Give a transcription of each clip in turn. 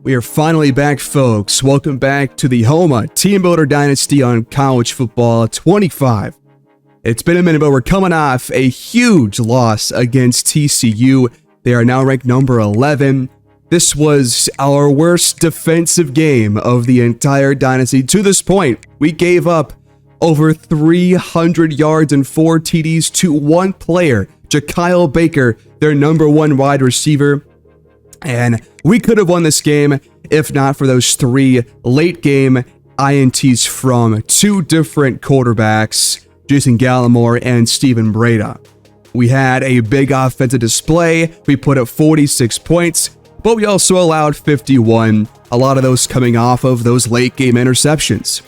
We are finally back, folks. Welcome back to the Houma Teambuilder Dynasty on College Football 25. It's been a minute, but we're coming off a huge loss against TCU. They are now ranked number 11. This was our worst defensive game of the entire dynasty. To this point, we gave up over 300 yards and 4 TDs to one player, Championship Baker, their number 1 wide receiver. And we could have won this game if not for those 3 late game INTs from 2 different quarterbacks, Jason Gallimore and Steven Breda. We had a big offensive display. We put up 46 points, but we also allowed 51, a lot of those coming off of those late game interceptions.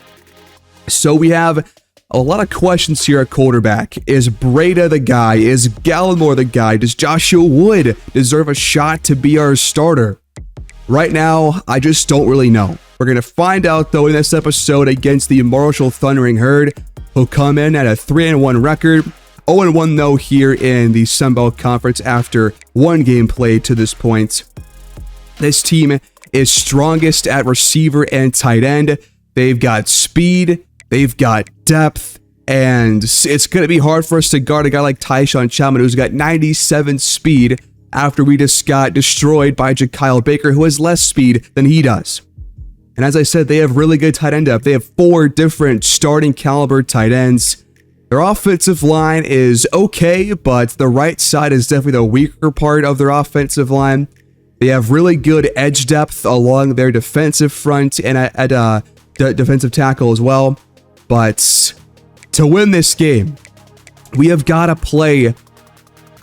So we have a lot of questions here at quarterback. Is Breda the guy? Is Gallimore the guy? Does Joshua Wood deserve a shot to be our starter? Right now, I just don't really know. We're going to find out, though, in this episode against the Marshall Thundering Herd, who come in at a 3-1 record. 0-1, though, here in the Sun Belt Conference after 1 game played to this point. This team is strongest at receiver and tight end. They've got speed. They've got depth, and it's going to be hard for us to guard a guy like Tyshawn Chapman, who's got 97 speed after we just got destroyed by Championship Baker, who has less speed than he does. And as I said, they have really good tight end depth. They have 4 different starting caliber tight ends. Their offensive line is okay, but the right side is definitely the weaker part of their offensive line. They have really good edge depth along their defensive front and at defensive tackle as well. But to win this game, we have got to play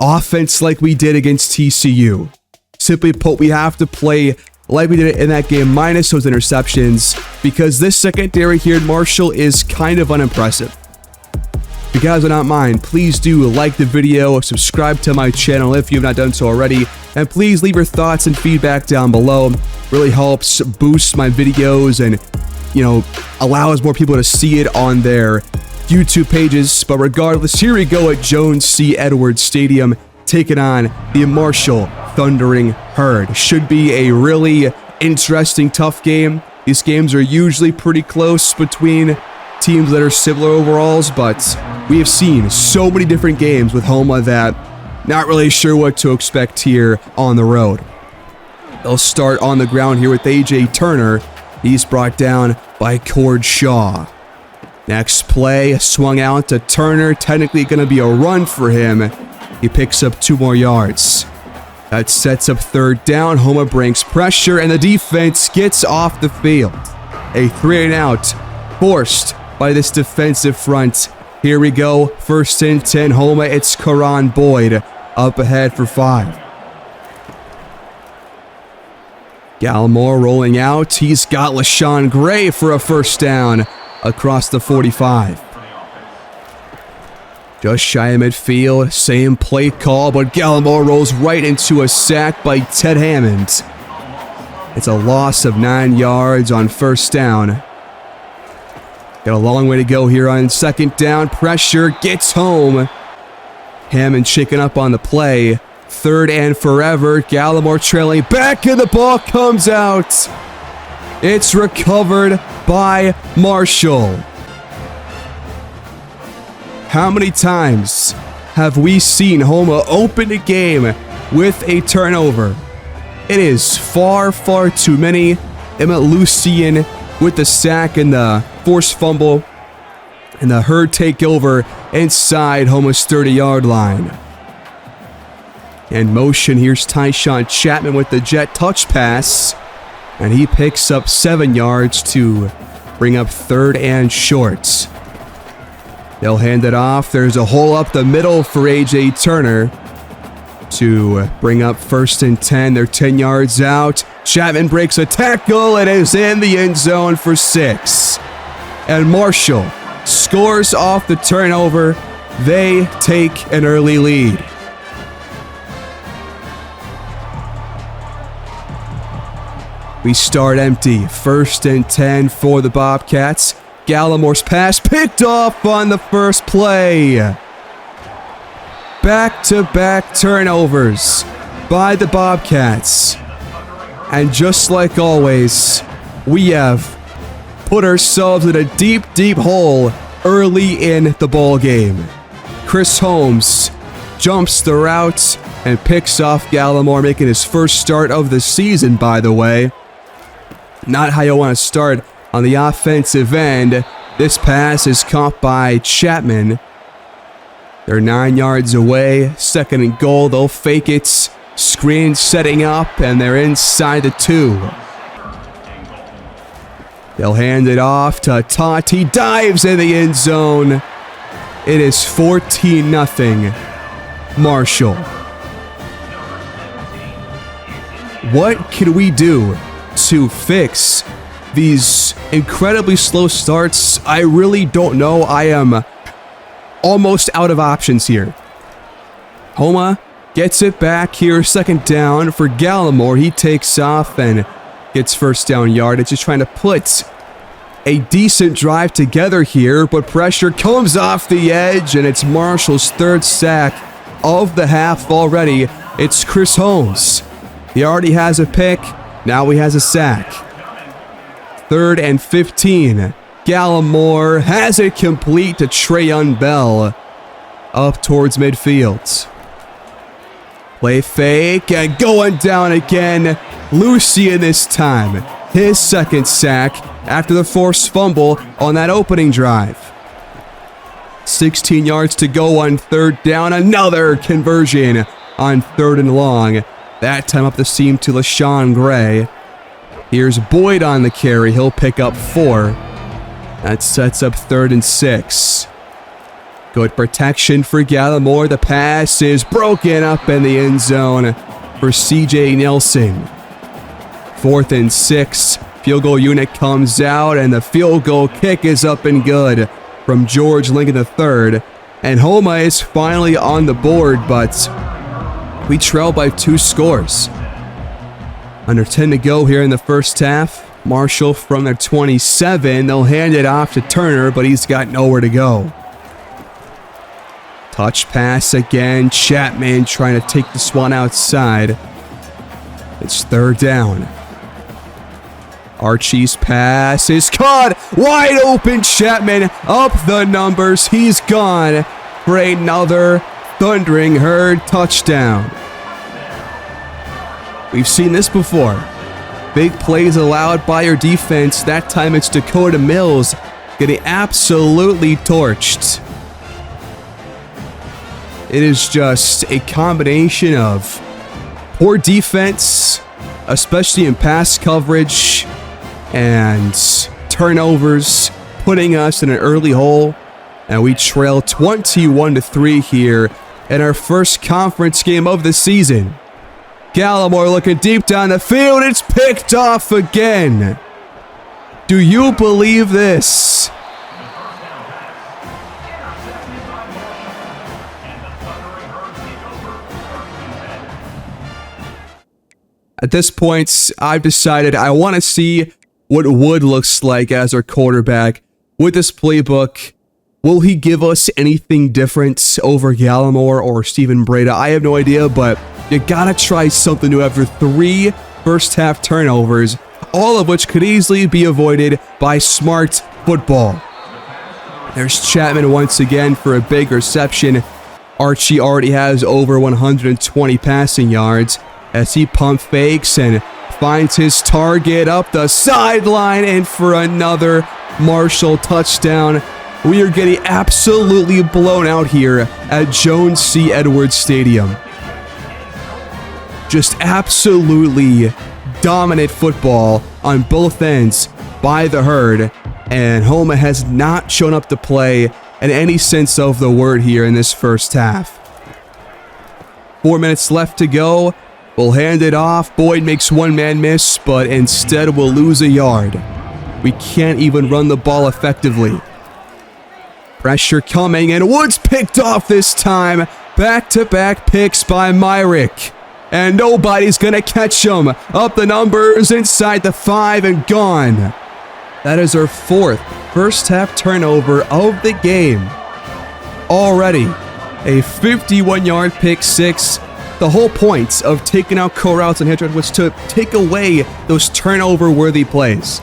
offense like we did against TCU. Simply put, we have to play like we did in that game, minus those interceptions, because this secondary here at Marshall is kind of unimpressive. If you guys do not mind, please do like the video, subscribe to my channel if you have not done so already, and please leave your thoughts and feedback down below. It really helps boost my videos and allows more people to see it on their YouTube pages. But regardless, here we go at Jones C. Edwards Stadium, taking on the Marshall Thundering Herd. Should be a really interesting, tough game. These games are usually pretty close between teams that are similar overalls, but we have seen so many different games with Houma that not really sure what to expect here on the road. They'll start on the ground here with AJ Turner. He's brought down by Cord Shaw. Next play, swung out to Turner. Technically going to be a run for him. He picks up 2 more yards. That sets up 3rd down. Houma brings pressure, and the defense gets off the field. A 3-and-out forced by this defensive front. Here we go. 1st and 10. Houma, it's Karan Boyd up ahead for 5. Gallimore rolling out. He's got LaShawn Gray for a 1st down across the 45. Just shy of midfield. Same play call, but Gallimore rolls right into a sack by Ted Hammond. It's a loss of 9 yards on 1st down. Got a long way to go here on 2nd down. Pressure gets home. Hammond shaken up on the play. 3rd and forever. Gallimore trailing back, and the ball comes out. It's recovered by Marshall. How many times have we seen Houma open a game with a turnover? It is far, far too many. Emmett Lucien with the sack and the forced fumble, and the Herd takeover inside Houma's 30-yard line. In motion, here's Tyshawn Chapman with the jet touch pass, and he picks up 7 yards to bring up 3rd and short. They'll hand it off. There's a hole up the middle for AJ Turner to bring up 1st and 10. They're 10 yards out. Chapman breaks a tackle and is in the end zone for 6. And Marshall scores off the turnover. They take an early lead. We start empty. 1st and 10 for the Bobcats. Gallimore's pass picked off on the first play. Back-to-back turnovers by the Bobcats. And just like always, we have put ourselves in a deep, deep hole early in the ball game. Chris Holmes jumps the route and picks off Gallimore, making his first start of the season, by the way. Not how you want to start on the offensive end. This pass is caught by Chapman. They're 9 yards away. 2nd and goal. They'll fake it. Screen setting up, and they're inside the 2. They'll hand it off to Tot. He dives in the end zone. It is 14-0. Marshall. What can we do to fix these incredibly slow starts? I really don't know. I am almost out of options here. Houma gets it back here, 2nd down for Gallimore. He takes off and gets first down yardage. Just trying to put a decent drive together here, but pressure comes off the edge, and it's Marshall's 3rd sack of the half already. It's Chris Holmes. He already has a pick. Now he has a sack. 3rd and 15. Gallimore has it complete to Trayon Bell up towards midfield. Play fake and going down again. Lucien this time. His 2nd sack after the forced fumble on that opening drive. 16 yards to go on 3rd down. Another conversion on 3rd and long. That time up the seam to LaShawn Gray. Here's Boyd on the carry. He'll pick up 4. That sets up 3rd and 6. Good protection for Gallimore. The pass is broken up in the end zone for CJ Nelson. 4th and 6. Field goal unit comes out, and the field goal kick is up and good from George Lincoln III. And Houma is finally on the board, but we trail by 2 scores. Under 10 to go here in the first half. Marshall from their 27. They'll hand it off to Turner, but he's got nowhere to go. Touch pass again. Chapman trying to take this one outside. It's 3rd down. Archie's pass is caught. Wide open. Chapman up the numbers. He's gone for another thundering herd touchdown. We've seen this before. Big plays allowed by your defense. That time it's Dakota Mills getting absolutely torched. It is just a combination of poor defense, especially in pass coverage, and turnovers, putting us in an early hole. And we trail 21-3 here in our first conference game of the season. Gallimore looking deep down the field. It's picked off again. Do you believe this? At this point, I've decided I want to see what Wood looks like as our quarterback with this playbook. Will he give us anything different over Gallimore or Steven Breda? I have no idea, but you gotta try something new after 3 first-half turnovers, all of which could easily be avoided by smart football. There's Chapman once again for a big reception. Archie already has over 120 passing yards as he pump fakes and finds his target up the sideline, and for another Marshall touchdown. We are getting absolutely blown out here at Jones C. Edwards Stadium. Just absolutely dominant football on both ends by the herd, and Houma has not shown up to play in any sense of the word here in this first half. 4 minutes left to go. We'll hand it off. Boyd makes one man miss, but instead we'll lose a yard. We can't even run the ball effectively. Pressure coming, and Woods picked off this time. Back-to-back picks by Myrick. And nobody's going to catch him. Up the numbers, inside the 5, and gone. That is our 4th first-half turnover of the game. Already, a 51-yard pick 6 The whole point of taking out core routes and hitch routes was to take away those turnover-worthy plays.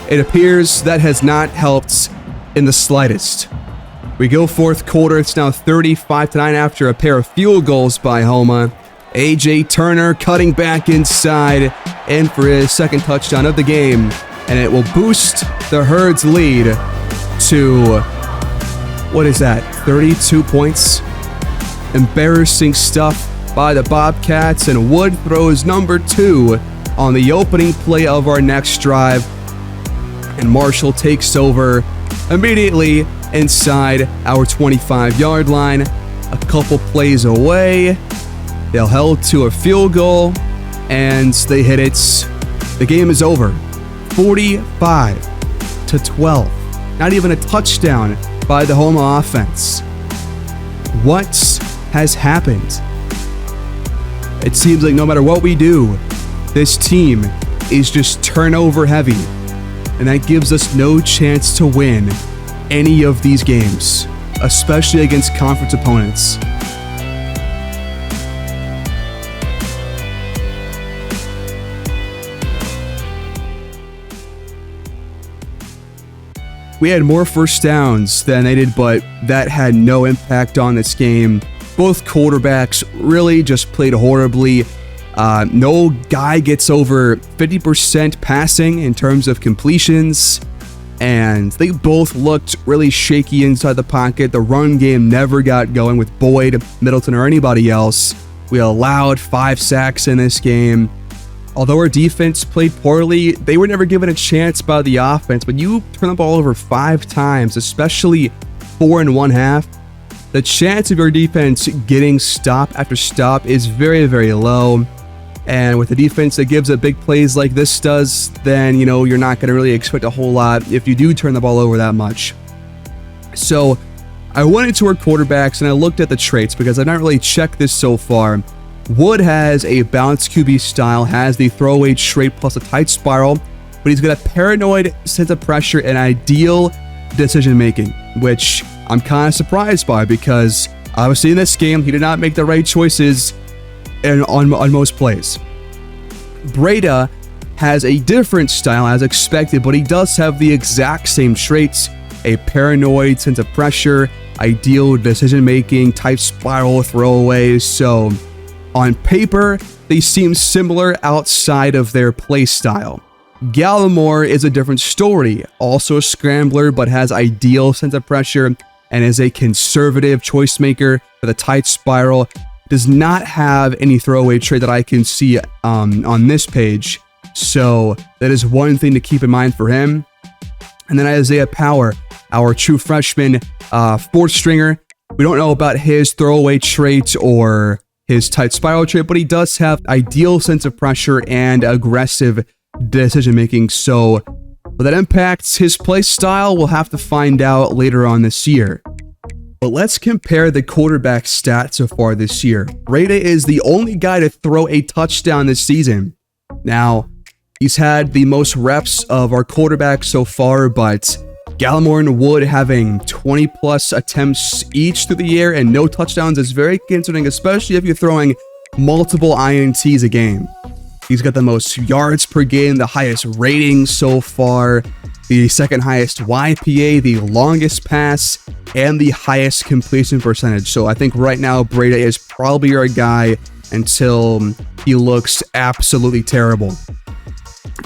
It appears that has not helped in the slightest. We go fourth quarter. It's now 35-9 after a pair of field goals by Houma. A.J. Turner cutting back inside and for his second touchdown of the game. And it will boost the Herd's lead to, what is that, 32 points? Embarrassing stuff by the Bobcats, and Wood throws number 2 on the opening play of our next drive. And Marshall takes over immediately inside our 25-yard line. A couple plays away. They'll held to a field goal, and they hit it. The game is over. 45-12. Not even a touchdown by the Houma offense. What has happened? It seems like no matter what we do, this team is just turnover heavy, and that gives us no chance to win any of these games, especially against conference opponents. We had more first downs than they did, but that had no impact on this game. Both quarterbacks really just played horribly. No guy gets over 50% passing in terms of completions, and they both looked really shaky inside the pocket. The run game never got going with Boyd, Middleton, or anybody else. We allowed 5 sacks in this game. Although our defense played poorly, they were never given a chance by the offense. When you turn the ball over 5 times, especially 4 in one half, the chance of your defense getting stop after stop is very, very low. And with a defense that gives up big plays like this does, then, you're not going to really expect a whole lot if you do turn the ball over that much. So I went into our quarterbacks and I looked at the traits because I've not really checked this so far. Wood has a balanced QB style, has the throwaway trait plus a tight spiral, but he's got a paranoid sense of pressure and ideal decision making, which I'm kind of surprised by because obviously in this game he did not make the right choices on most plays. Breda has a different style as expected, but he does have the exact same traits: a paranoid sense of pressure, ideal decision making, tight spiral, throwaways. So on paper, they seem similar outside of their play style. Gallimore is a different story, also a scrambler, but has ideal sense of pressure and is a conservative choice maker with a tight spiral. Does not have any throwaway trait that I can see on this page. So that is one thing to keep in mind for him. And then Isaiah Power, our true freshman fourth stringer. We don't know about his throwaway trait or his tight spiral trait, but he does have ideal sense of pressure and aggressive decision making. So will that impacts his play style? We'll have to find out later on this year. But let's compare the quarterback stats so far this year. Breda is the only guy to throw a touchdown this season. Now, he's had the most reps of our quarterbacks so far, but Gallimore and Wood having 20 plus attempts each through the air and no touchdowns is very concerning, especially if you're throwing multiple INTs a game. He's got the most yards per game, the highest rating so far, the second highest YPA, the longest pass, and the highest completion percentage. So I think right now Breda is probably our guy until he looks absolutely terrible.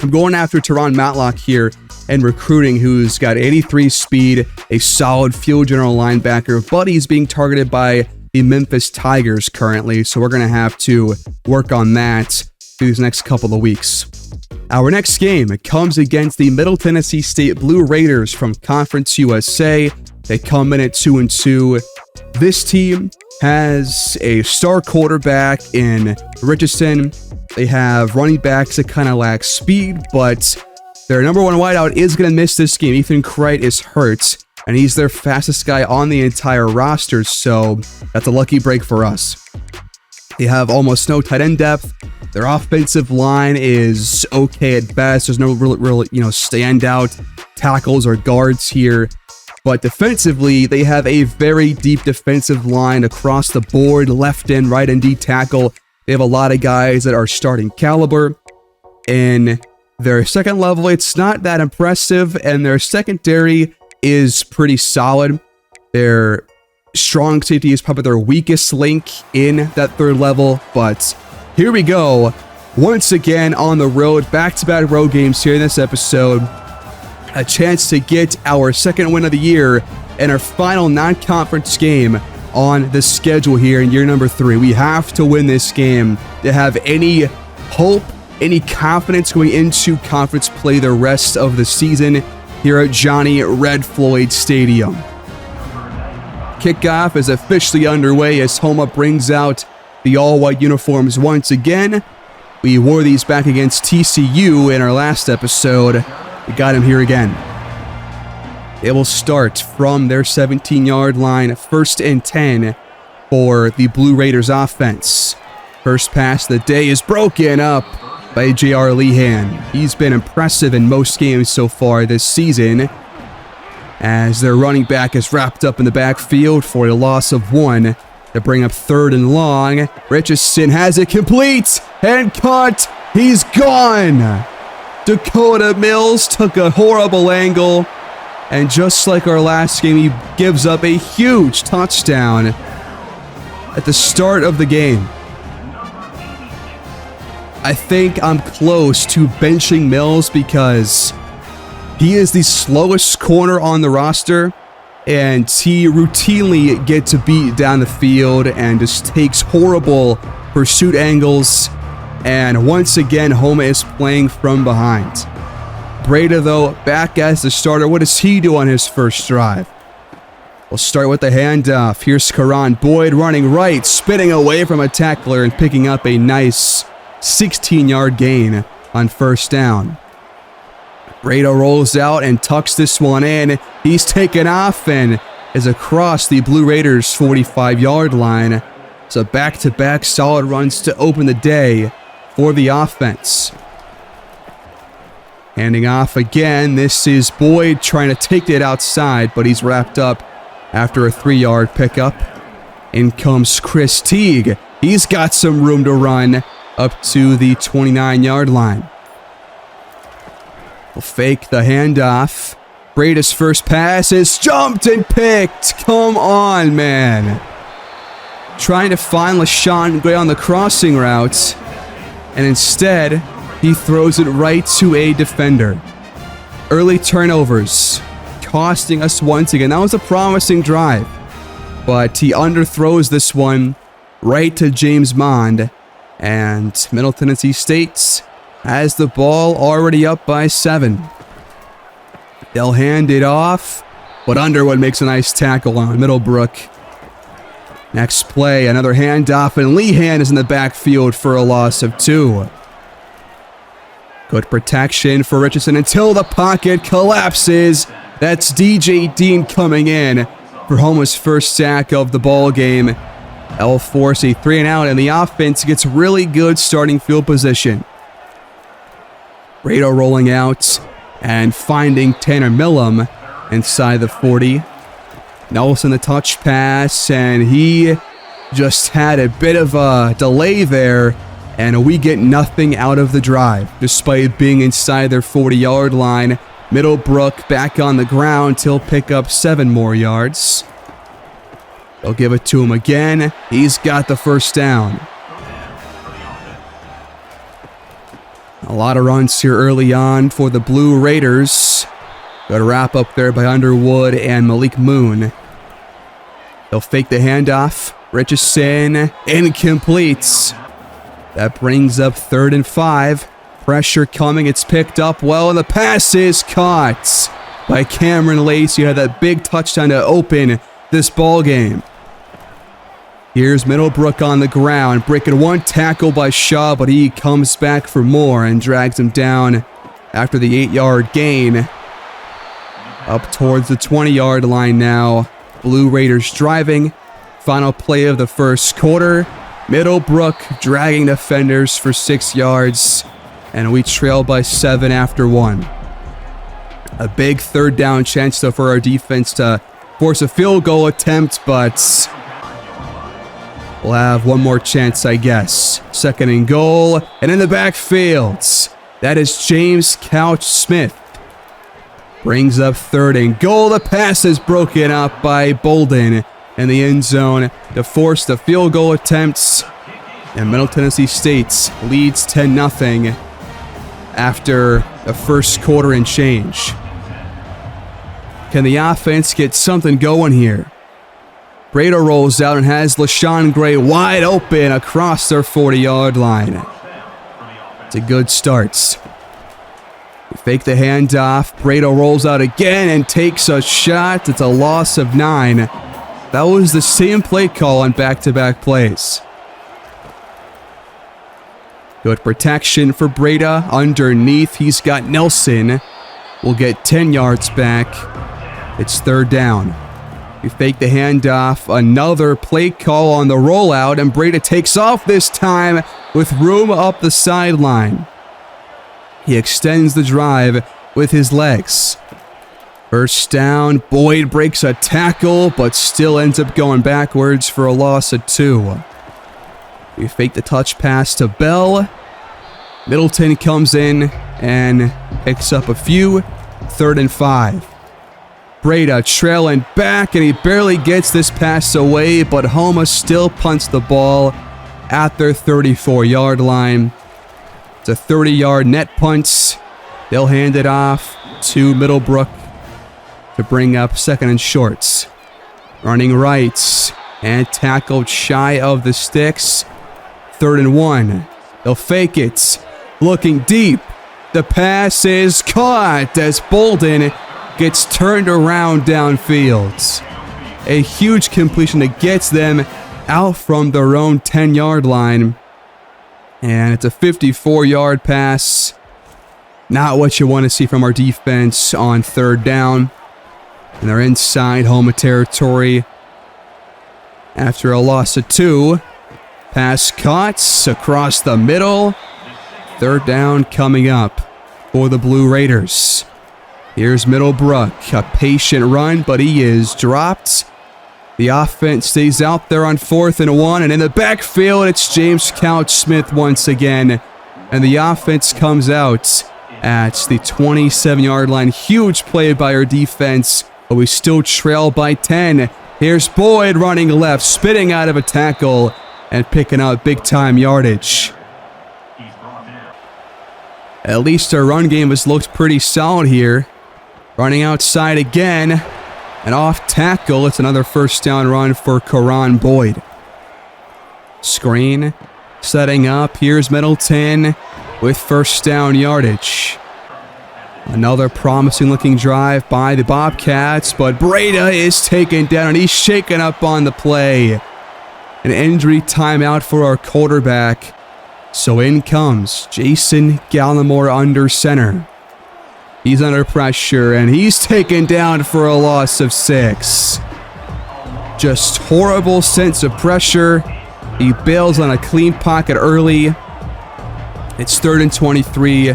I'm going after Teron Matlock here and recruiting, who's got 83 speed, a solid field general linebacker, but he's being targeted by the Memphis Tigers currently, so we're going to have to work on that through these next couple of weeks. Our next game comes against the Middle Tennessee State Blue Raiders from Conference USA. They come in at 2-2. This team has a star quarterback in Richardson. They have running backs that kind of lack speed, but their number one wideout is going to miss this game. Ethan Kreit is hurt, and he's their fastest guy on the entire roster, so that's a lucky break for us. They have almost no tight end depth. Their offensive line is okay at best. There's no real standout tackles or guards here. But defensively, they have a very deep defensive line across the board, left and right and D tackle. They have a lot of guys that are starting caliber. In their second level, it's not that impressive, and their secondary is pretty solid. Their strong safety is probably their weakest link in that third level, but here we go. Once again on the road, back-to-back road games here in this episode. A chance to get our second win of the year and our final non-conference game on the schedule here in year number 3. We have to win this game to have any hope, any confidence going into conference play the rest of the season here at Johnny Red Floyd Stadium. Kickoff is officially underway as Houma brings out the all-white uniforms once again. We wore these back against TCU in our last episode. We got him here again. They will start from their 17-yard line, 1st and 10 for the Blue Raiders offense. First pass of the day is broken up by J.R. Lehan. He's been impressive in most games so far this season, as their running back is wrapped up in the backfield for a loss of 1 to bring up 3rd and long. Richardson has it complete and caught. He's gone. Dakota Mills took a horrible angle, and just like our last game, he gives up a huge touchdown at the start of the game. I think I'm close to benching Mills because he is the slowest corner on the roster, and he routinely gets to beat down the field and just takes horrible pursuit angles. And once again, Houma is playing from behind. Breda, though, back as the starter. What does he do on his first drive? We'll start with the handoff. Here's Karan Boyd running right, spinning away from a tackler and picking up a nice 16-yard gain on first down. Breda rolls out and tucks this one in. He's taken off and is across the Blue Raiders' 45-yard line. So back-to-back solid runs to open the day for the offense. Handing off again. This is Boyd trying to take it outside, but he's wrapped up after a 3-yard pickup. In comes Chris Teague. He's got some room to run up to the 29-yard line. We'll fake the handoff. Breda's first pass is jumped and picked. Come on, man. Trying to find LaShawn Gray on the crossing route, and instead, he throws it right to a defender. Early turnovers, costing us once again. That was a promising drive, but he underthrows this one right to James Mond, and Middle Tennessee State has the ball already up by 7. They'll hand it off, but Underwood makes a nice tackle on Middlebrook. Next play, another handoff, and Lehan is in the backfield for a loss of 2. Good protection for Richardson until the pocket collapses. That's DJ Dean coming in for Houma's first sack of the ball game. That'll force a 3-and-out, and the offense gets really good starting field position. Breda rolling out and finding Tanner Millam inside the 40. Nelson the touch pass, and he just had a bit of a delay there, and we get nothing out of the drive. Despite being inside their 40-yard line, Middlebrook back on the ground. He'll pick up 7 more yards. They'll give it to him again. He's got the first down. A lot of runs here early on for the Blue Raiders. Got a wrap up there by Underwood and Malik Moon. They'll fake the handoff. Richardson, incomplete. That brings up 3rd and 5. Pressure coming. It's picked up well, and the pass is caught by Cameron Lacey. Had that big touchdown to open this ball game. Here's Middlebrook on the ground, breaking one tackle by Shaw, but he comes back for more and drags him down after the 8-yard gain. Up towards the 20-yard line now. Blue Raiders driving. Final play of the first quarter. Middlebrook dragging defenders for 6 yards, and we trail by 7 after 1. A big third down chance though for our defense to force a field goal attempt, but we'll have one more chance, I guess. 2nd and goal, and in the backfield, that is James Couch Smith. Brings up 3rd and goal. The pass is broken up by Bolden in the end zone to force the field goal attempts. And Middle Tennessee State leads 10-0 after the first quarter and change. Can the offense get something going here? Breda rolls out and has LaShawn Gray wide open across their 40-yard line. It's a good start. We fake the handoff. Breda rolls out again and takes a shot. It's a loss of 9. That was the same play call on back-to-back plays. Good protection for Breda. Underneath, he's got Nelson. We'll get 10 yards back. It's 3rd down. We fake the handoff. Another play call on the rollout, and Breda takes off this time with room up the sideline. He extends the drive with his legs. 1st down. Boyd breaks a tackle, but still ends up going backwards for a loss of 2. We fake the touch pass to Bell. Middleton comes in and picks up a few. 3rd and 5. Breda trailing back, and he barely gets this pass away, but Houma still punts the ball at their 34-yard line. It's a 30-yard net punt. They'll hand it off to Middlebrook to bring up 2nd and shorts. Running right and tackled shy of the sticks. 3rd and 1. They'll fake it. Looking deep. The pass is caught as Bolden gets turned around downfield. A huge completion that gets them out from their own 10-yard line. And it's a 54-yard pass. Not what you want to see from our defense on 3rd down. And they're inside Houma territory. After a loss of 2. Pass caught across the middle. 3rd down coming up for the Blue Raiders. Here's Middlebrook, a patient run, but he is dropped. The offense stays out there on 4th and 1, and in the backfield, it's James Couch Smith once again. And the offense comes out at the 27-yard line. Huge play by our defense, but we still trail by 10. Here's Boyd running left, spitting out of a tackle, and picking out big-time yardage. At least our run game has looked pretty solid here. Running outside again. And off tackle, it's another 1st down run for Karan Boyd. Screen. Setting up. Here's Middleton with 1st down yardage. Another promising looking drive by the Bobcats, but Breda is taken down and he's shaken up on the play. An injury timeout for our quarterback. So in comes Jason Gallimore under center. He's under pressure, and he's taken down for a loss of 6. Just horrible sense of pressure. He bails on a clean pocket early. It's 3rd and 23.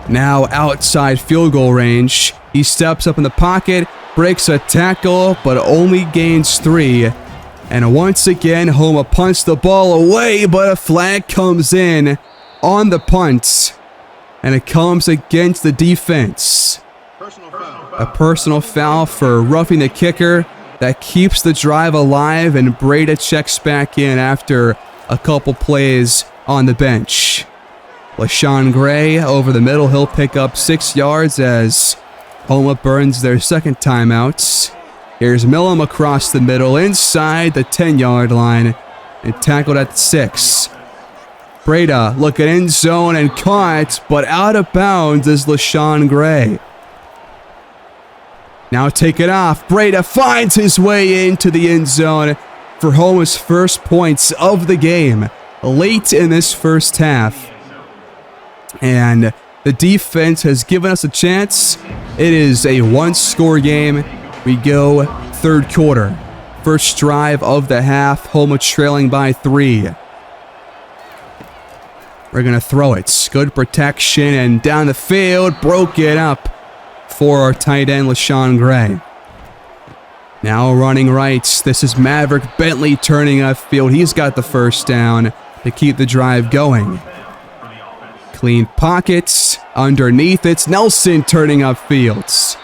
Now outside field goal range. He steps up in the pocket, breaks a tackle, but only gains 3. And once again, Houma punts the ball away, but a flag comes in on the punt. And it comes against the defense. A personal foul for roughing the kicker that keeps the drive alive, and Breda checks back in after a couple plays on the bench. LaShawn Gray over the middle. He'll pick up 6 yards as Houma burns their 2nd timeout. Here's Millam across the middle inside the 10-yard line and tackled at 6. Breda looking in zone and caught, but out of bounds is LaShawn Gray. Now take it off. Breda finds his way into the end zone for Houma's first points of the game late in this first half. And the defense has given us a chance. It is a 1-score game. We go 3rd quarter. First drive of the half. Houma trailing by 3. We're going to throw it. Good protection and down the field. Broke it up for our tight end, LaShawn Gray. Now running right. This is Maverick Bentley turning upfield. He's got the first down to keep the drive going. Clean pockets. Underneath, it's Nelson turning upfield.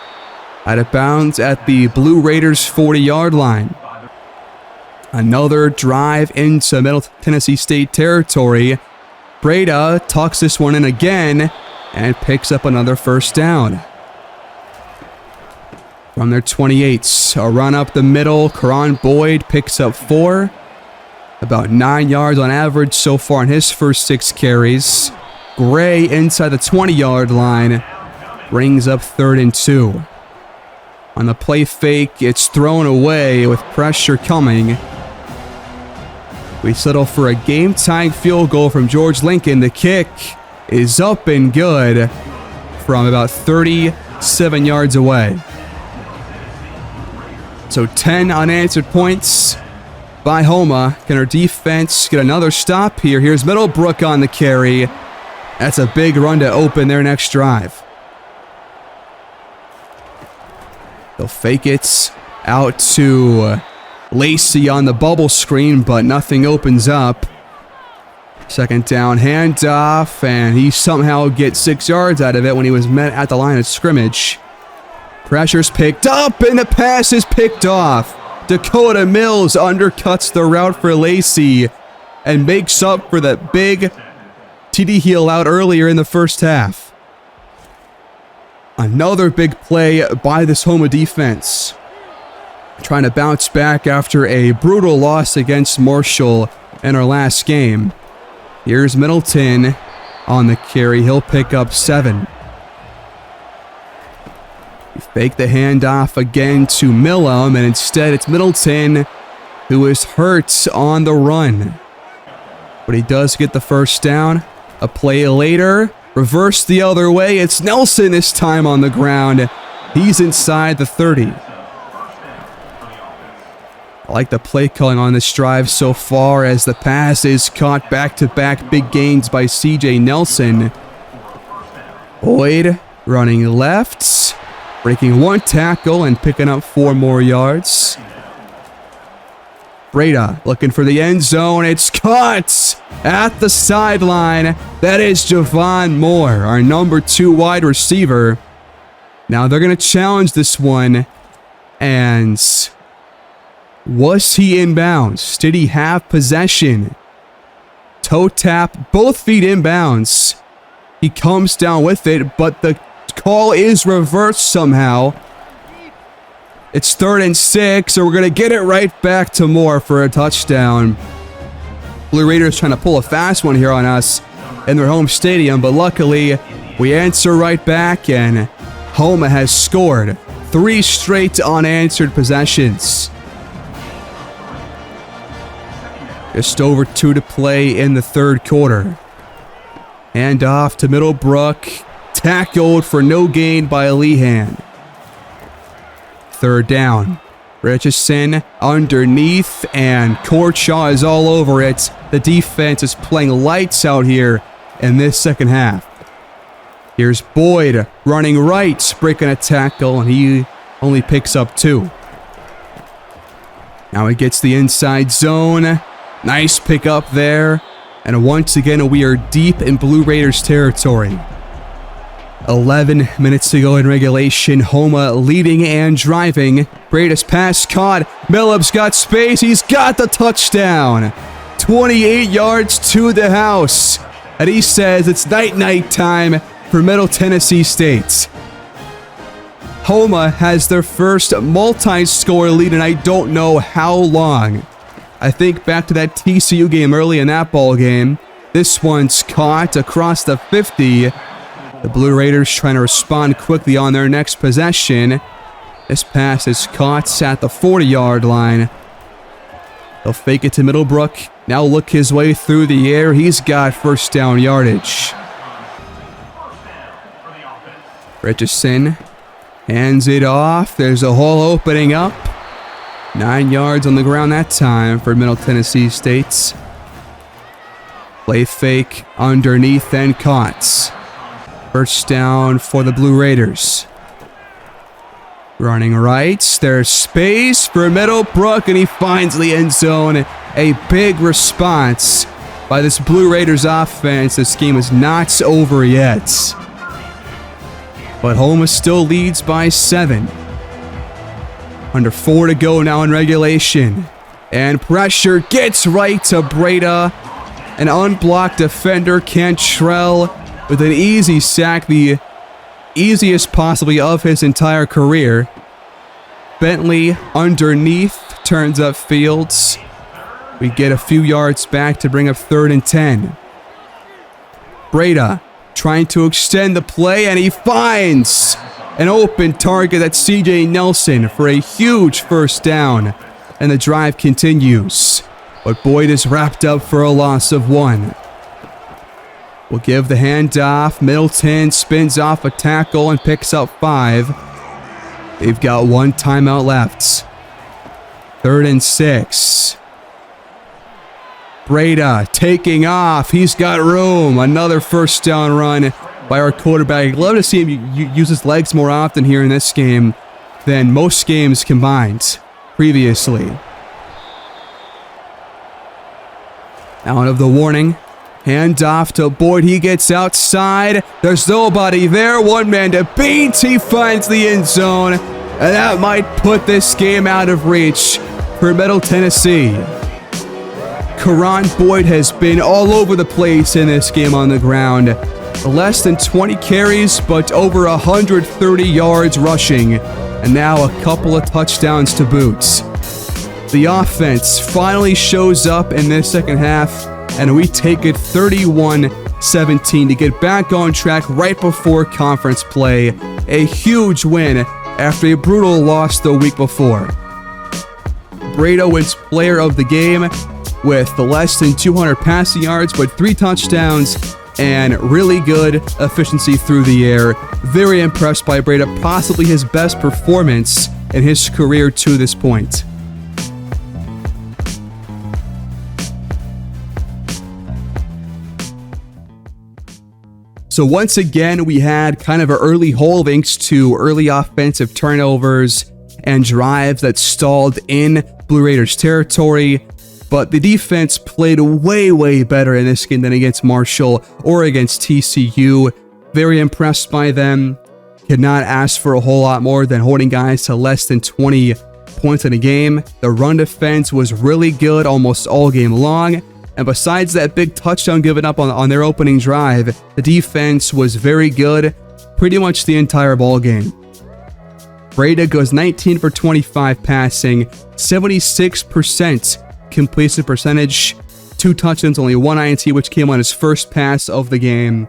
Out of bounds at the Blue Raiders 40-yard line. Another drive into Middle Tennessee State territory. Breda tucks this one in again and picks up another first down. From their 28, a run up the middle. Karan Boyd picks up 4. About 9 yards on average so far in his first 6 carries. Gray inside the 20-yard line brings up 3rd and 2. On the play fake, it's thrown away with pressure coming. We settle for a game-tying field goal from George Lincoln. The kick is up and good from about 37 yards away. So 10 unanswered points by Houma. Can our defense get another stop here? Here's Middlebrook on the carry. That's a big run to open their next drive. They'll fake it out to Lacey on the bubble screen, but nothing opens up. Second down handoff, and he somehow gets 6 yards out of it when he was met at the line of scrimmage. Pressure's picked up, and the pass is picked off. Dakota Mills undercuts the route for Lacey and makes up for that big TD heel out earlier in the first half. Another big play by this Houma defense. Trying to bounce back after a brutal loss against Marshall in our last game. Here's Middleton on the carry. He'll pick up 7. We fake the handoff again to Millam, and instead it's Middleton who is hurt on the run. But he does get the first down. A play later, reverse the other way. It's Nelson this time on the ground. He's inside the 30. I like the play calling on this drive so far as the pass is caught back-to-back big gains by CJ Nelson. Boyd running left, breaking 1 tackle and picking up 4 more yards. Breda looking for the end zone. It's caught at the sideline. That is Javon Moore, our number 2 wide receiver. Now they're going to challenge this one, and was he inbounds? Did he have possession? Toe tap, both feet inbounds. He comes down with it, but the call is reversed somehow. It's 3rd and 6, so we're going to get it right back to Moore for a touchdown. Blue Raiders trying to pull a fast one here on us in their home stadium, but luckily we answer right back, and Houma has scored 3 straight unanswered possessions. Just over 2 to play in the 3rd quarter. Hand off to Middlebrook. Tackled for no gain by Lehan. 3rd down. Richardson underneath, and Courtshaw is all over it. The defense is playing lights out here in this second half. Here's Boyd running right, breaking a tackle, and he only picks up 2. Now he gets the inside zone. Nice pick up there. And once again, we are deep in Blue Raiders territory. 11 minutes to go in regulation. Houma leading and driving. Breda's pass caught. Millup's got space. He's got the touchdown. 28 yards to the house. And he says it's night-night time for Middle Tennessee State. Houma has their first multi-score lead, and I don't know how long. I think back to that TCU game early in that ball game. This one's caught across the 50. The Blue Raiders trying to respond quickly on their next possession. This pass is caught at the 40-yard line. They'll fake it to Middlebrook. Now look his way through the air. He's got first down yardage. Richardson hands it off. There's a hole opening up. 9 yards on the ground that time for Middle Tennessee State. Play fake underneath and caught. First down for the Blue Raiders. Running right. There's space for Middlebrook, and he finds the end zone. A big response by this Blue Raiders offense. This game is not over yet. But Houma still leads by 7. Under 4 to go now in regulation. And pressure gets right to Breda. An unblocked defender, Cantrell, with an easy sack, the easiest possibly of his entire career. Bentley underneath, turns up fields. We get a few yards back to bring up 3rd and 10. Breda trying to extend the play, and he finds an open target. That's CJ Nelson for a huge first down. And the drive continues. But Boyd is wrapped up for a loss of 1. We'll give the handoff. Middleton spins off a tackle and picks up 5. They've got 1 timeout left. 3rd and 6. Breda taking off. He's got room. Another first down run by our quarterback. I'd love to see him use his legs more often here in this game than most games combined previously. Out of the warning. Handoff to Boyd. He gets outside. There's nobody there. 1 man to beat. He finds the end zone. And that might put this game out of reach for Middle Tennessee. Karan Boyd has been all over the place in this game on the ground. Less than 20 carries, but over 130 yards rushing. And now a couple of touchdowns to boot. The offense finally shows up in this second half, and we take it 31-17 to get back on track right before conference play. A huge win after a brutal loss the week before. Breda wins player of the game with the less than 200 passing yards, but 3 touchdowns and really good efficiency through the air. Very impressed by Breda, possibly his best performance in his career to this point. So once again, we had kind of an early hole thanks to early offensive turnovers and drives that stalled in Blue Raiders territory. But the defense played way better in this game than against Marshall or against TCU. Very impressed by them. Could not ask for a whole lot more than holding guys to less than 20 points in a game. The run defense was really good almost all game long. And besides that big touchdown given up on their opening drive, the defense was very good pretty much the entire ball game. Breda goes 19 for 25 passing, 76% completion percentage, 2 touchdowns, only 1 INT, which came on his first pass of the game.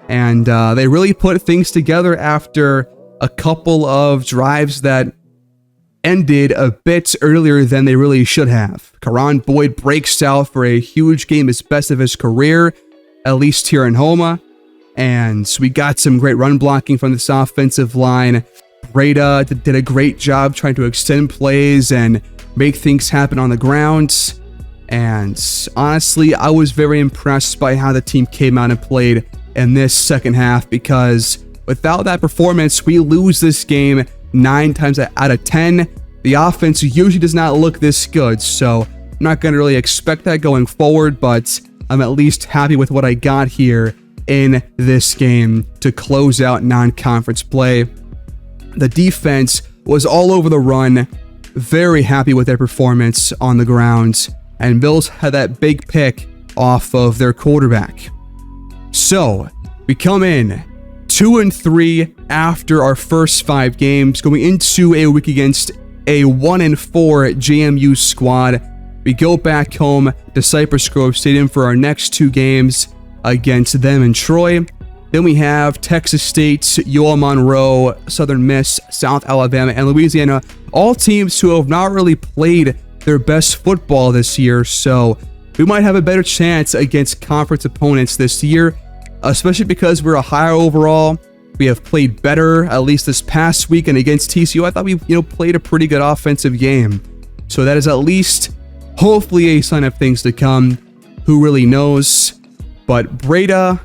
And they really put things together after a couple of drives that ended a bit earlier than they really should have. Karan Boyd breaks out for a huge game, his best of his career, at least here in Houma. And we got some great run blocking from this offensive line. Breda did a great job trying to extend plays and make things happen on the ground. And honestly, I was very impressed by how the team came out and played in this second half, because without that performance, we lose this game 9 times out of 10. The offense usually does not look this good, so I'm not going to really expect that going forward, but I'm at least happy with what I got here in this game to close out non-conference play. The defense was all over the run, very happy with their performance on the ground, and Bills had that big pick off of their quarterback. So, we come in 2-3 after our first 5 games, going into a week against a 1-4 JMU squad. We go back home to Cypress Grove Stadium for our next 2 games against them in Troy. Then we have Texas State, UL Monroe, Southern Miss, South Alabama, and Louisiana, all teams who have not really played their best football this year, so we might have a better chance against conference opponents this year, especially because we're a higher overall. We have played better, at least this past week, and against TCU, I thought we played a pretty good offensive game. So that is at least, hopefully, a sign of things to come. Who really knows? But Breda,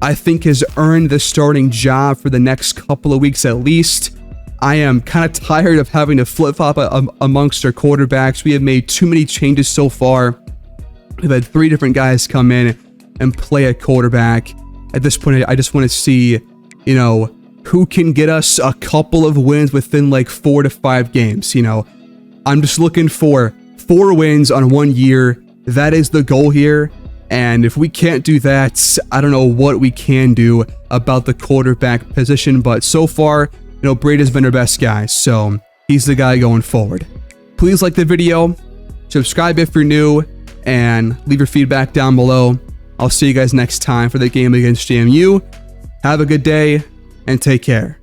I think, has earned the starting job for the next couple of weeks at least. I am kind of tired of having to flip-flop amongst our quarterbacks. We have made too many changes so far. We've had 3 different guys come in and play at quarterback. At this point, I just want to see, you know, who can get us a couple of wins within like 4 to 5 games. You know, I'm just looking for 4 wins on 1 year. That is the goal here. And if we can't do that, I don't know what we can do about the quarterback position. But so far, you know, Brady's been our best guy, so he's the guy going forward. Please like the video, subscribe if you're new, and leave your feedback down below. I'll see you guys next time for the game against JMU. Have a good day, and take care.